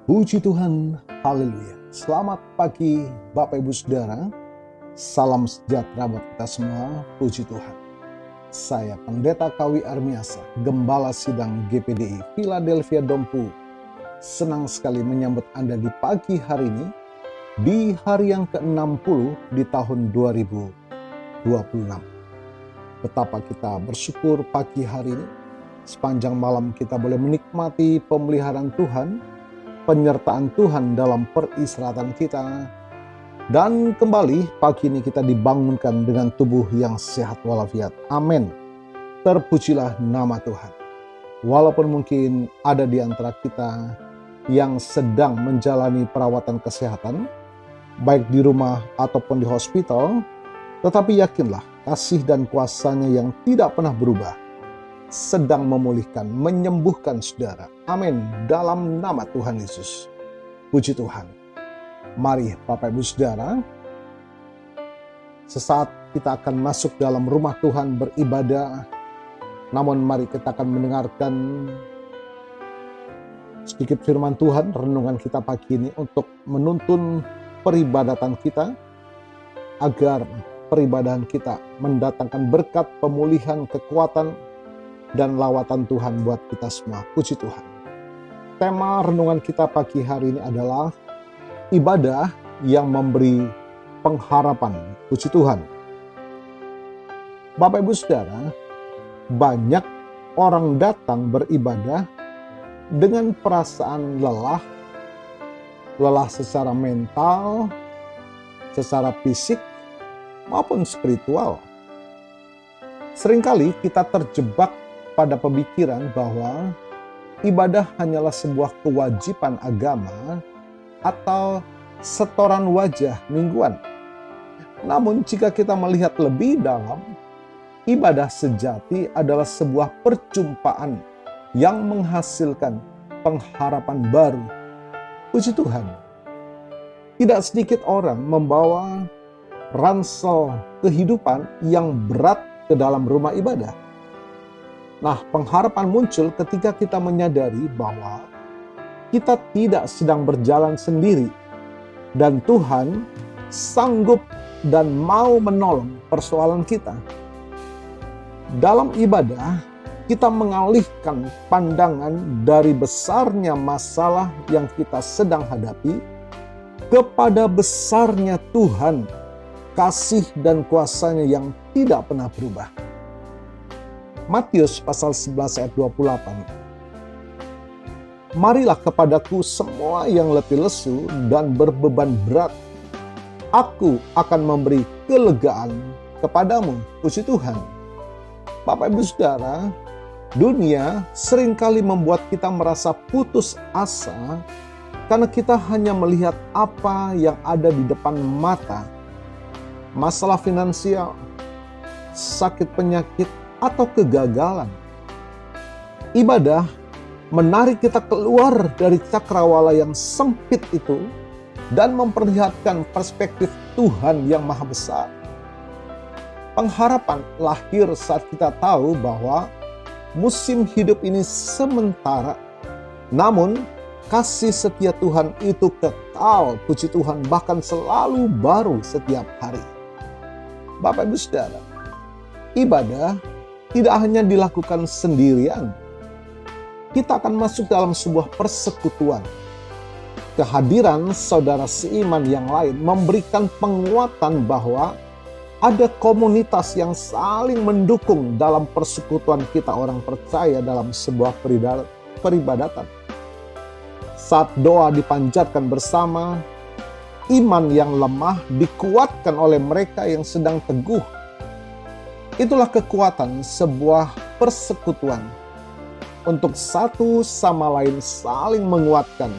Puji Tuhan, haleluya. Selamat pagi Bapak Ibu Saudara. Salam sejahtera buat kita semua, puji Tuhan. Saya Pendeta Kawi Armiasa, Gembala Sidang GPDI Philadelphia Dompu. Senang sekali menyambut Anda di pagi hari ini, di hari yang ke-60 di tahun 2026. Betapa kita bersyukur pagi hari ini, sepanjang malam kita boleh menikmati pemeliharaan Tuhan, penyertaan Tuhan dalam peristirahatan kita. Dan kembali pagi ini kita dibangunkan dengan tubuh yang sehat walafiat. Amin. Terpujilah nama Tuhan. Walaupun mungkin ada di antara kita yang sedang menjalani perawatan kesehatan, baik di rumah ataupun di hospital, tetapi yakinlah kasih dan kuasa-Nya yang tidak pernah berubah sedang memulihkan, menyembuhkan saudara. Amin. Dalam nama Tuhan Yesus. Puji Tuhan. Mari Bapak Ibu Saudara, sesaat kita akan masuk dalam rumah Tuhan beribadah. Namun mari kita akan mendengarkan sedikit firman Tuhan, renungan kita pagi ini untuk menuntun peribadatan kita, agar peribadahan kita mendatangkan berkat, pemulihan, kekuatan, dan lawatan Tuhan buat kita semua. Puji Tuhan. Tema renungan kita pagi hari ini adalah ibadah yang memberi pengharapan. Puji Tuhan. Bapak Ibu Saudara, banyak orang datang beribadah dengan perasaan lelah secara mental, secara fisik, maupun spiritual. Seringkali kita terjebak pada pemikiran bahwa ibadah hanyalah sebuah kewajiban agama atau setoran wajah mingguan. Namun jika kita melihat lebih dalam, ibadah sejati adalah sebuah perjumpaan yang menghasilkan pengharapan baru. Puji Tuhan. Tidak sedikit orang membawa ransel kehidupan yang berat ke dalam rumah ibadah. Nah, pengharapan muncul ketika kita menyadari bahwa kita tidak sedang berjalan sendiri dan Tuhan sanggup dan mau menolong persoalan kita. Dalam ibadah, kita mengalihkan pandangan dari besarnya masalah yang kita sedang hadapi kepada besarnya Tuhan, kasih dan kuasa-Nya yang tidak pernah berubah. Matius pasal 11 ayat 28. Marilah kepadaku semua yang letih lesu dan berbeban berat. Aku akan memberi kelegaan kepadamu. Puji Tuhan. Bapak Ibu Saudara, dunia seringkali membuat kita merasa putus asa karena kita hanya melihat apa yang ada di depan mata. Masalah finansial, sakit penyakit, atau kegagalan. Ibadah menarik kita keluar dari cakrawala yang sempit itu dan memperlihatkan perspektif Tuhan yang maha besar. Pengharapan lahir saat kita tahu bahwa musim hidup ini sementara, namun kasih setia Tuhan itu kekal. Puji Tuhan, bahkan selalu baru setiap hari. Bapak Ibu Saudara, ibadah tidak hanya dilakukan sendirian. Kita akan masuk dalam sebuah persekutuan. Kehadiran saudara seiman yang lain memberikan penguatan bahwa ada komunitas yang saling mendukung dalam persekutuan kita orang percaya dalam sebuah peribadatan. Saat doa dipanjatkan bersama, iman yang lemah dikuatkan oleh mereka yang sedang teguh. Itulah kekuatan sebuah persekutuan untuk satu sama lain saling menguatkan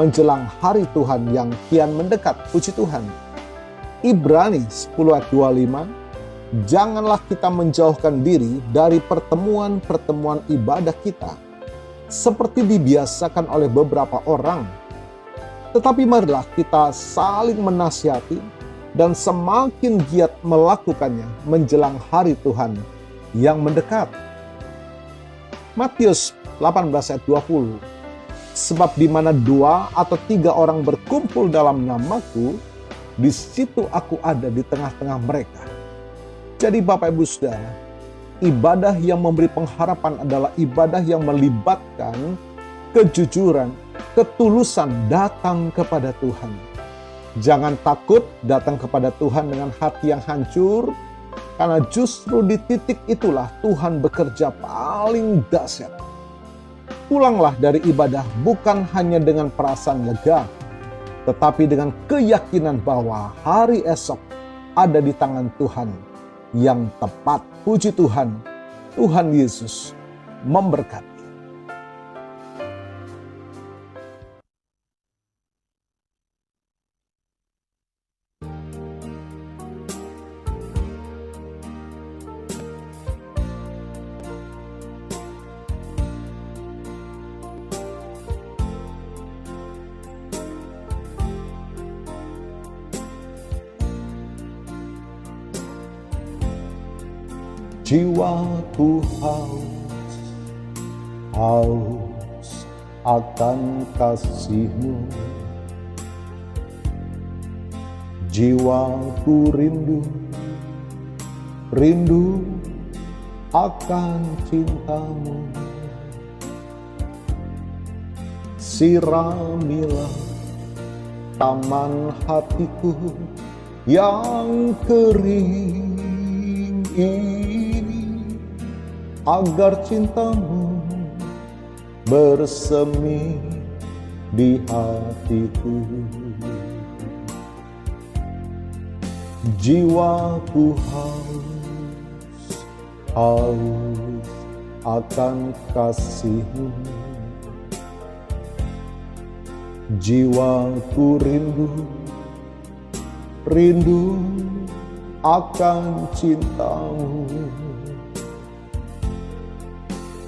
menjelang hari Tuhan yang kian mendekat. Puji Tuhan. Ibrani 10 ayat 25, janganlah kita menjauhkan diri dari pertemuan-pertemuan ibadah kita seperti dibiasakan oleh beberapa orang. Tetapi marilah kita saling menasihati dan semakin giat melakukannya menjelang hari Tuhan yang mendekat. Matius 18 ayat 20. Sebab di mana 2 atau 3 orang berkumpul dalam namaku, di situ aku ada di tengah-tengah mereka. Jadi Bapak Ibu Saudara, ibadah yang memberi pengharapan adalah ibadah yang melibatkan kejujuran, ketulusan datang kepada Tuhan. Jangan takut datang kepada Tuhan dengan hati yang hancur, karena justru di titik itulah Tuhan bekerja paling dahsyat. Pulanglah dari ibadah bukan hanya dengan perasaan lega, tetapi dengan keyakinan bahwa hari esok ada di tangan Tuhan yang tepat. Puji Tuhan, Tuhan Yesus memberkati. Jiwaku haus akan kasih-Mu. Jiwaku rindu akan cinta-Mu. Siramilah taman hatiku yang kering ini, agar cinta-Mu bersemi di hatiku. Jiwaku haus akan kasih-Mu. Jiwaku rindu akan cinta-Mu.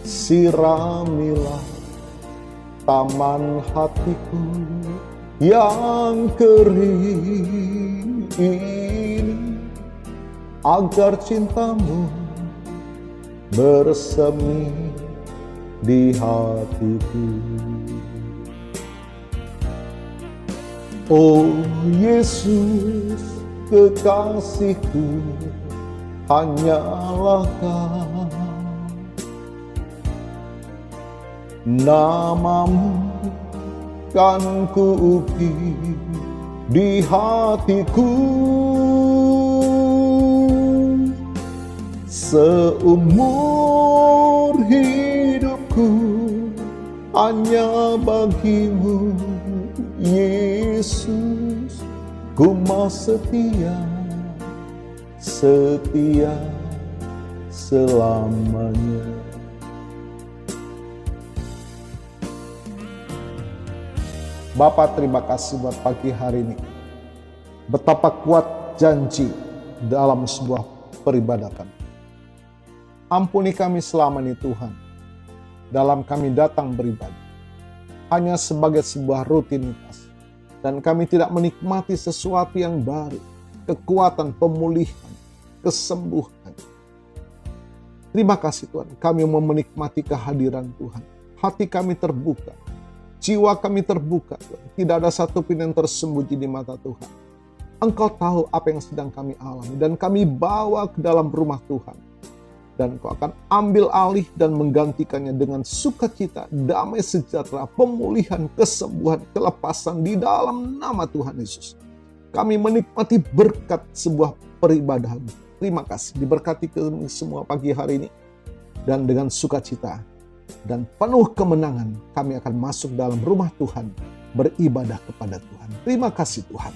Siramilah taman hatiku yang kering ini, agar cinta-Mu bersemi di hatiku. Oh Yesus, kekasihku, hanyalah Kau. Nama-Mu kan kuukir di hatiku. Seumur hidupku hanya bagi-Mu, Yesus, ku mau setia selamanya. Bapak, terima kasih buat pagi hari ini. Betapa kuat janji dalam sebuah peribadatan. Ampuni kami selama ini Tuhan, dalam kami datang beribadah hanya sebagai sebuah rutinitas, dan kami tidak menikmati sesuatu yang baru, kekuatan, pemulihan, kesembuhan. Terima kasih Tuhan, kami mau menikmati kehadiran Tuhan. Hati kami terbuka, jiwa kami terbuka, Tuhan. Tidak ada satupun yang tersembunyi di mata Tuhan. Engkau tahu apa yang sedang kami alami, dan kami bawa ke dalam rumah Tuhan. Dan Engkau akan ambil alih dan menggantikannya dengan sukacita, damai sejahtera, pemulihan, kesembuhan, kelepasan di dalam nama Tuhan Yesus. Kami menikmati berkat sebuah peribadahan. Terima kasih, diberkati kami semua pagi hari ini. Dan dengan sukacita dan penuh kemenangan, kami akan masuk dalam rumah Tuhan, beribadah kepada Tuhan. Terima kasih Tuhan.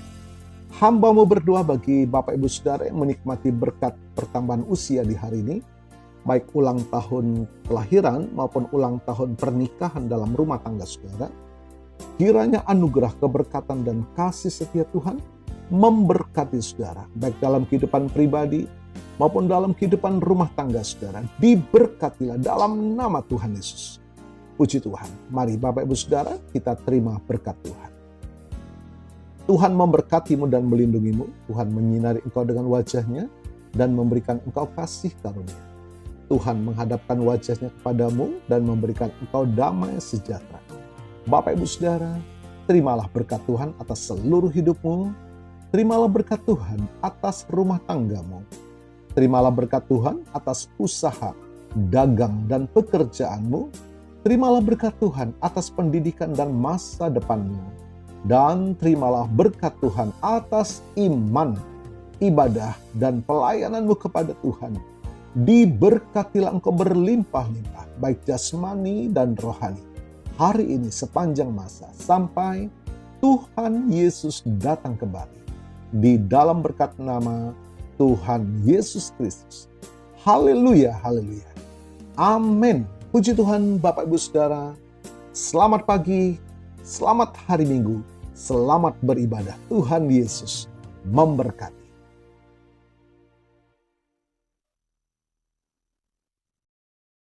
Hamba-Mu berdoa bagi Bapak Ibu Saudara yang menikmati berkat pertambahan usia di hari ini, baik ulang tahun kelahiran maupun ulang tahun pernikahan dalam rumah tangga saudara. Kiranya anugerah, keberkatan, dan kasih setia Tuhan memberkati saudara, baik dalam kehidupan pribadi maupun dalam kehidupan rumah tangga saudara. Diberkatilah dalam nama Tuhan Yesus. Puji Tuhan. Mari Bapak Ibu Saudara, kita terima berkat Tuhan. Tuhan memberkatimu dan melindungimu. Tuhan menyinari engkau dengan wajah-Nya dan memberikan engkau kasih karunia. Tuhan menghadapkan wajah-Nya kepadamu dan memberikan engkau damai sejahtera. Bapak Ibu Saudara, terimalah berkat Tuhan atas seluruh hidupmu. Terimalah berkat Tuhan atas rumah tanggamu. Terimalah berkat Tuhan atas usaha, dagang, dan pekerjaanmu. Terimalah berkat Tuhan atas pendidikan dan masa depanmu. Dan terimalah berkat Tuhan atas iman, ibadah, dan pelayananmu kepada Tuhan. Diberkatilah engkau berlimpah-limpah, baik jasmani dan rohani, hari ini sepanjang masa, sampai Tuhan Yesus datang kembali. Di dalam berkat nama Tuhan Yesus Kristus. Haleluya, haleluya. Amin. Puji Tuhan Bapak Ibu Saudara. Selamat pagi, selamat hari Minggu, selamat beribadah. Tuhan Yesus memberkati.